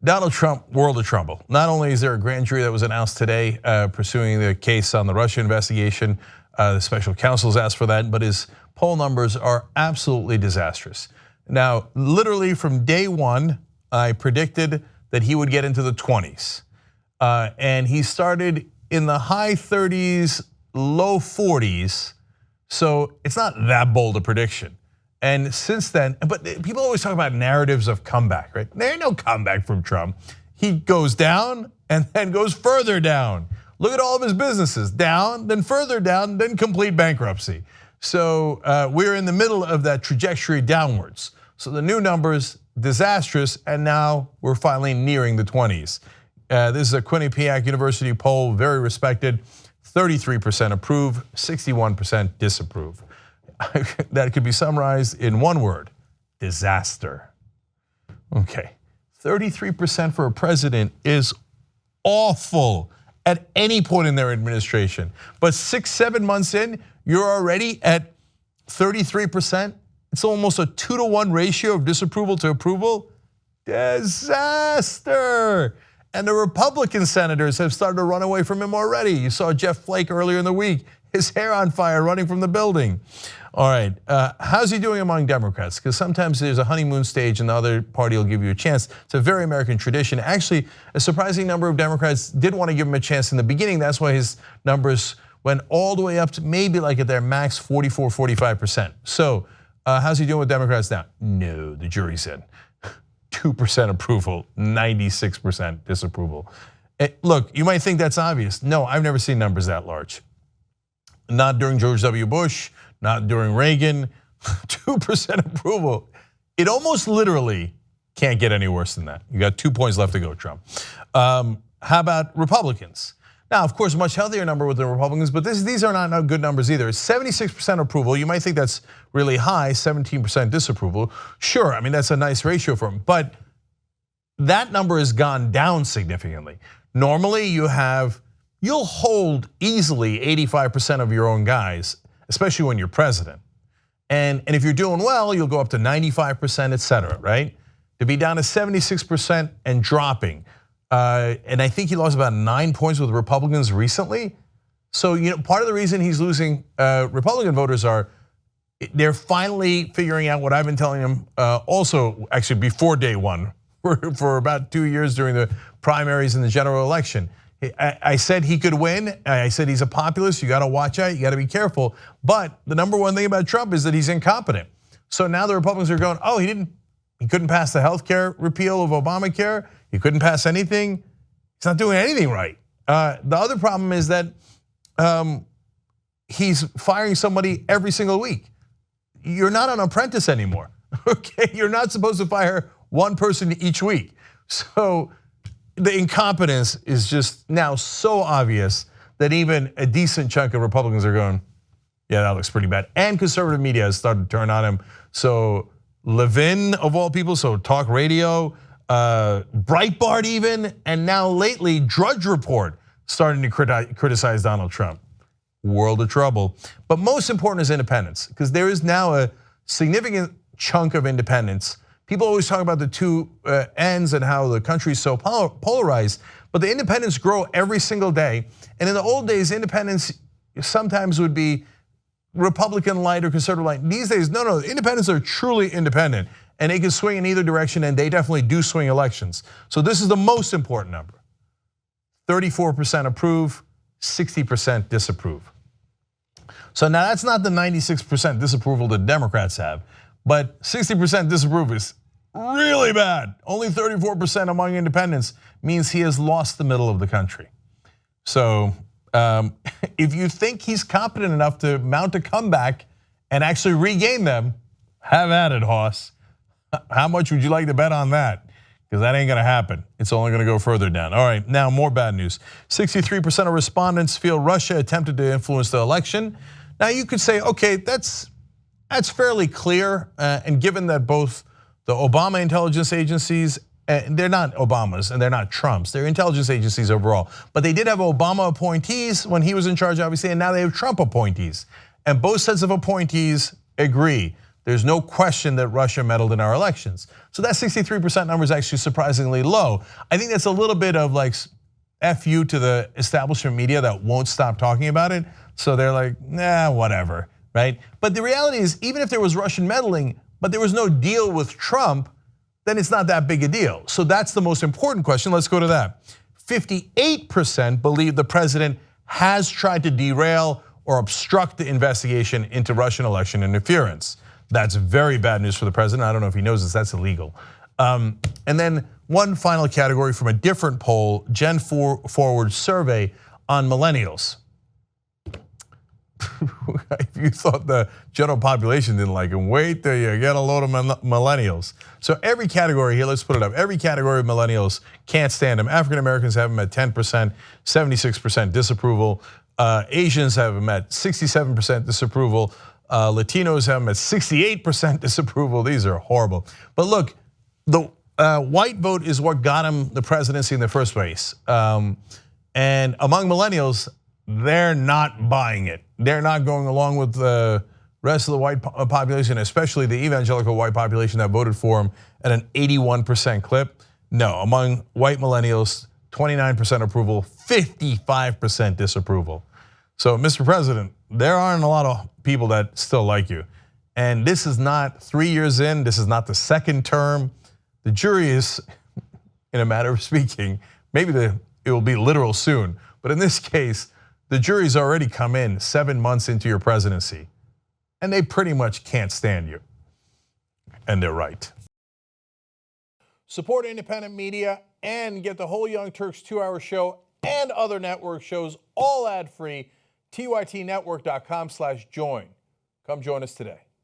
Donald Trump, world of trouble. Not only is there a grand jury that was announced today pursuing the case on the Russia investigation, the special counsel's asked for that, but his poll numbers are absolutely disastrous. Now, literally from day one, I predicted that he would get into the 20s. And he started in the high 30s, low 40s. So it's not that bold a prediction. And since then, but people always talk about narratives of comeback, right? There ain't no comeback from Trump. He goes down and then goes further down. Look at all of his businesses, down, then further down, then complete bankruptcy. So we're in the middle of that trajectory downwards. So the new numbers, disastrous, and now we're finally nearing the 20s. This is a Quinnipiac University poll, very respected. 33% approve, 61% disapprove. That could be summarized in one word: disaster. Okay, 33% for a president is awful at any point in their administration. But 6-7 months in, you're already at 33%. It's almost a 2-to-1 ratio of disapproval to approval. Disaster. And the Republican senators have started to run away from him already. You saw Jeff Flake earlier in the week, his hair on fire, running from the building. All right, how's he doing among Democrats? Because sometimes there's a honeymoon stage and the other party will give you a chance. It's a very American tradition. Actually, a surprising number of Democrats did want to give him a chance in the beginning. That's why his numbers went all the way up to maybe like at their max 44, 45%. So how's he doing with Democrats now? No, the jury's in. 2% approval, 96% disapproval. Look, you might think that's obvious. No, I've never seen numbers that large. Not during George W. Bush, not during Reagan, 2% approval. It almost literally can't get any worse than that. You got 2 points left to go, Trump. How about Republicans? Now, of course, much healthier number with the Republicans, but these are not good numbers either. 76% approval, you might think that's really high, 17% disapproval. Sure, I mean, that's a nice ratio for them, but that number has gone down significantly. Normally you'll hold easily 85% of your own guys, especially when you're president. And if you're doing well, you'll go up to 95%, et cetera, right? To be down to 76% and dropping. And I think he lost about 9 points with Republicans recently. So part of the reason he's losing Republican voters are they're finally figuring out what I've been telling them also actually before day one for about 2 years during the primaries and the general election. I said he could win. I said he's a populist. You got to watch out. You got to be careful. But the number one thing about Trump is that he's incompetent. So now the Republicans are going, oh, he couldn't pass the healthcare repeal of Obamacare. He couldn't pass anything. He's not doing anything right. The other problem is that he's firing somebody every single week. You're not an apprentice anymore, okay? You're not supposed to fire one person each week. So the incompetence is just now so obvious that even a decent chunk of Republicans are going, yeah, that looks pretty bad. And conservative media has started to turn on him. So Levin, of all people, so talk radio, Breitbart even, and now lately Drudge Report starting to criticize Donald Trump. World of trouble. But most important is independence, because there is now a significant chunk of independents. People always talk about the two ends and how the country is so polarized, but the independents grow every single day. And in the old days, independents sometimes would be Republican light or conservative light. These days, no, independents are truly independent and they can swing in either direction, and they definitely do swing elections. So this is the most important number. 34% approve, 60% disapprove. So now that's not the 96% disapproval that Democrats have, but 60% disapprove is really bad. Only 34% among independents means he has lost the middle of the country. So if you think he's competent enough to mount a comeback and actually regain them, have at it, Hoss. How much would you like to bet on that? Because that ain't gonna happen. It's only gonna go further down. All right, now more bad news. 63% of respondents feel Russia attempted to influence the election. Now you could say, okay, that's fairly clear, and given that both the Obama intelligence agencies, they're not Obama's and they're not Trump's, they're intelligence agencies overall. But they did have Obama appointees when he was in charge, obviously, and now they have Trump appointees. And both sets of appointees agree There's no question that Russia meddled in our elections. So that 63% number is actually surprisingly low. I think that's a little bit of like F you to the establishment media that won't stop talking about it. So they're like, nah, whatever, right? But the reality is, even if there was Russian meddling, but there was no deal with Trump, then it's not that big a deal. So that's the most important question. Let's go to that. 58% believe the president has tried to derail or obstruct the investigation into Russian election interference. That's very bad news for the president. I don't know if he knows this, that's illegal. And then one final category from a different poll, Gen Forward survey on millennials. If you thought the general population didn't like him, wait till you get a load of millennials. So every category here, let's put it up. Every category of millennials can't stand him. African Americans have him at 10%, 76% disapproval. Asians have him at 67% disapproval. Latinos have him at 68% disapproval. These are horrible. But look, the white vote is what got him the presidency in the first place. And among millennials, they're not buying it. They're not going along with the rest of the white population, especially the evangelical white population that voted for him at an 81% clip. No, among white millennials, 29% approval, 55% disapproval. So, Mr. President, there aren't a lot of people that still like you. And this is not 3 years in, this is not the second term. The jury is, in a matter of speaking, maybe it will be literal soon, but in this case, the jury's already come in 7 months into your presidency, and they pretty much can't stand you. And they're right. Support independent media and get the whole Young Turks 2-hour show and other network shows all ad-free. TYTnetwork.com/join. Come join us today.